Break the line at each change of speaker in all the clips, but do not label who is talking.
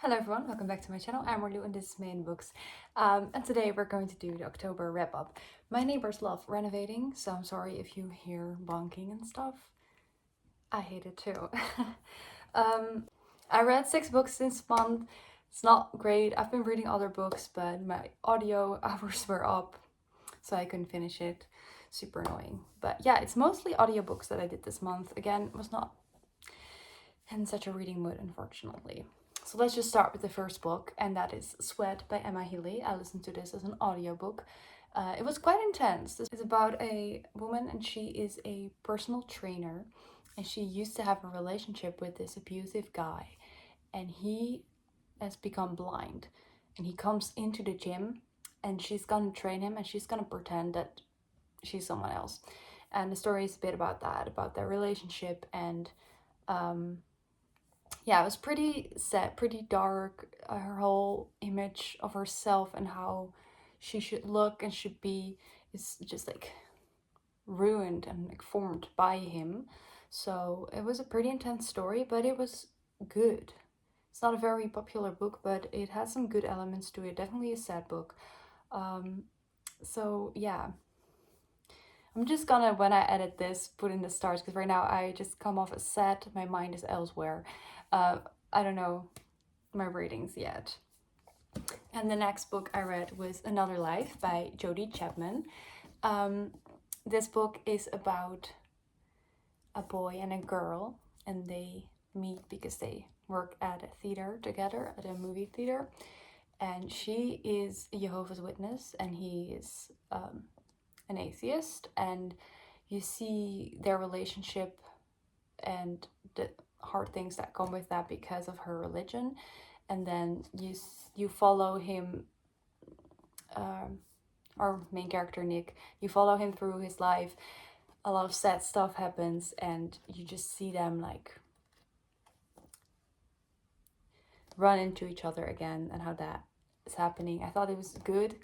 Hello everyone, welcome back to my channel. I'm Marlu and this is Main Books. And today we're going to do the October wrap up. My neighbors love renovating, so I'm sorry if you hear bonking and stuff. I hate it too. I read 6 books this month. It's not great. I've been reading other books, but my audio hours were up, so I couldn't finish it. Super annoying. But yeah, it's mostly audiobooks that I did this month. Again, was not in such a reading mood, unfortunately. So let's just start with the first book, and that is Sweat by Emma Healy. I listened to this as an audiobook. It was quite intense. This is about a woman, and she is a personal trainer, and she used to have a relationship with this abusive guy, and he has become blind, and he comes into the gym, and she's gonna train him, and she's gonna pretend that she's someone else. And the story is a bit about that, about their relationship, and yeah, it was pretty sad, pretty dark. Her whole image of herself and how she should look and should be is just like ruined and like formed by him. So it was a pretty intense story, but it was good. It's not a very popular book, but it has some good elements to it. Definitely a sad book. So yeah, I'm just gonna, when I edit this, put in the stars, because right now I just come off as sad. My mind is elsewhere. I don't know my ratings yet. And the next book I read was Another Life by Jodie Chapman. This book is about a boy and a girl, and they meet because they work at a theater together, at a movie theater. And she is a Jehovah's Witness, and he is an atheist. And you see their relationship and the hard things that come with that because of her religion. And then you follow him, our main character Nick, you follow him through his life. A lot of sad stuff happens, and you just see them like run into each other again, and how that is happening. I thought it was good,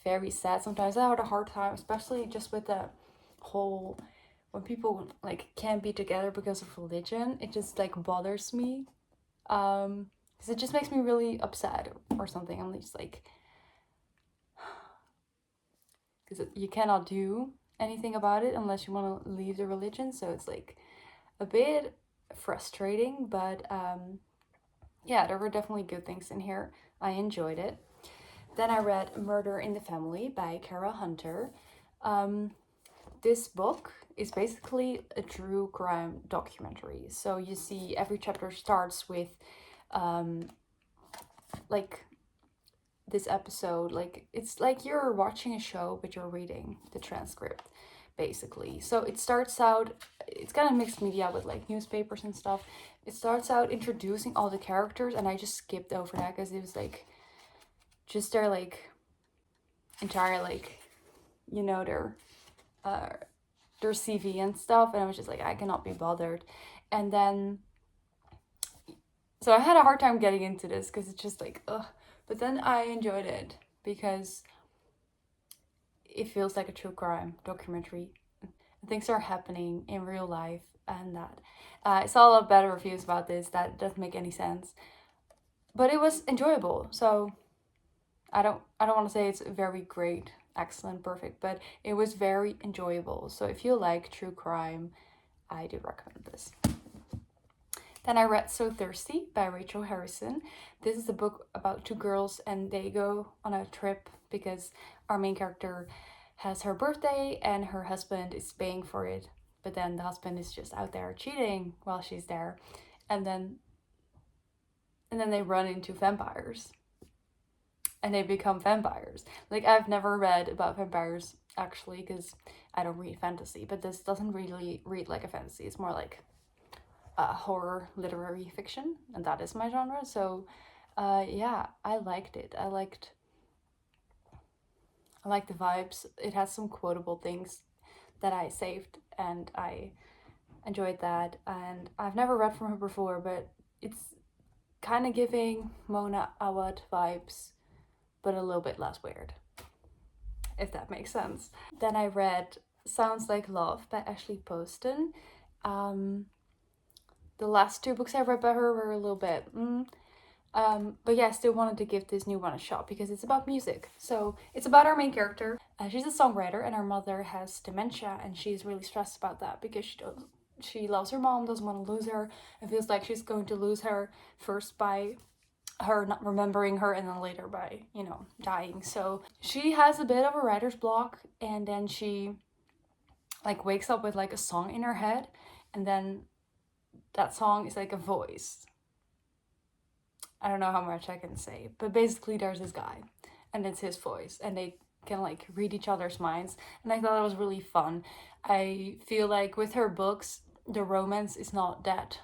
very sad. Sometimes I had a hard time, especially just with the whole, when people like can't be together because of religion. It just like bothers me, because it just makes me really upset or something. I'm just like, because you cannot do anything about it unless you want to leave the religion. So it's like a bit frustrating, but yeah, there were definitely good things in here. I enjoyed it. Then I read Murder in the Family by Kara Hunter. This book is basically a true crime documentary. So you see every chapter starts with like this episode, like it's like you're watching a show but you're reading the transcript basically. So it starts out, it's kind of mixed media with like newspapers and stuff. It starts out introducing all the characters, and I just skipped over that because it was like just their like entire like, you know, their CV and stuff, and I was just like, I cannot be bothered. And then so I had a hard time getting into this because it's just like ugh, but then I enjoyed it because it feels like a true crime documentary. Things are happening in real life, and that I saw a lot of bad reviews about this that doesn't make any sense, but it was enjoyable. So I don't want to say it's very great, excellent, perfect, but it was very enjoyable. So if you like true crime, I do recommend this. Then I read So Thirsty by Rachel Harrison. This is a book about 2 girls, and they go on a trip because our main character has her birthday and her husband is paying for it. But then the husband is just out there cheating while she's there. And then they run into vampires. And they become vampires. Like, I've never read about vampires actually because I don't read fantasy, but this doesn't really read like a fantasy. It's more like horror literary fiction, and that is my genre. So yeah, I liked it. I liked the vibes. It has some quotable things that I saved, and I enjoyed that. And I've never read from her before, but it's kind of giving Mona Awad vibes, but a little bit less weird, if that makes sense. Then I read Sounds Like Love by Ashley Poston. The last 2 books I read by her were a little bit But yeah, I still wanted to give this new one a shot because it's about music. So it's about our main character. She's a songwriter, and her mother has dementia, and she's really stressed about that because she loves her mom, doesn't want to lose her, and feels like she's going to lose her first by her not remembering her, and then later by, you know, dying. So she has a bit of a writer's block, and then she like wakes up with like a song in her head, and then that song is like a voice. I don't know how much I can say, but basically there's this guy, and it's his voice, and they can like read each other's minds, and I thought that was really fun. I feel like with her books, the romance is not that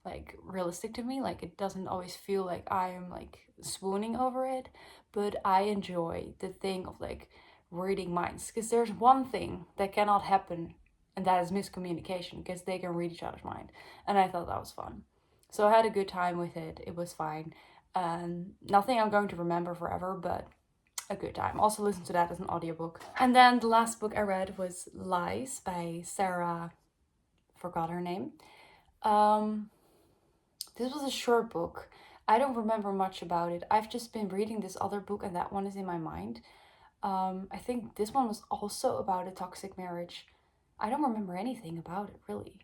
like realistic to me. Like, it doesn't always feel like I am like swooning over it, but I enjoy the thing of like reading minds, because there's one thing that cannot happen, and that is miscommunication, because they can read each other's mind, and I thought that was fun. So I had a good time with it. It was fine. Nothing I'm going to remember forever, but a good time. Also listen to that as an audiobook. And then the last book I read was Lies by Sarah, forgot her name. This was a short book. I don't remember much about it. I've just been reading this other book, and that one is in my mind. I think this one was also about a toxic marriage. I don't remember anything about it, really.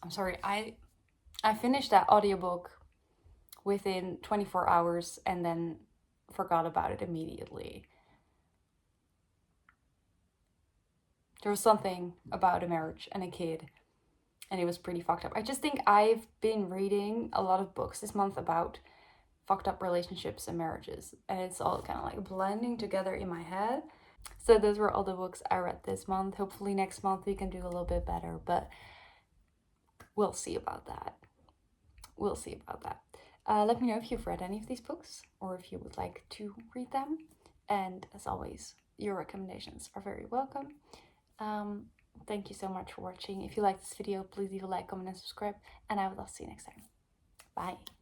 I'm sorry. I finished that audiobook within 24 hours and then forgot about it immediately. There was something about a marriage and a kid, and it was pretty fucked up. I just think I've been reading a lot of books this month about fucked up relationships and marriages, and it's all kind of like blending together in my head. So those were all the books I read this month. Hopefully next month we can do a little bit better, but we'll see about that. We'll see about that. Let me know if you've read any of these books or if you would like to read them. And as always, your recommendations are very welcome. Thank you so much for watching. If you like this video, please leave a like, comment, and subscribe. And I would love to see you next time. Bye.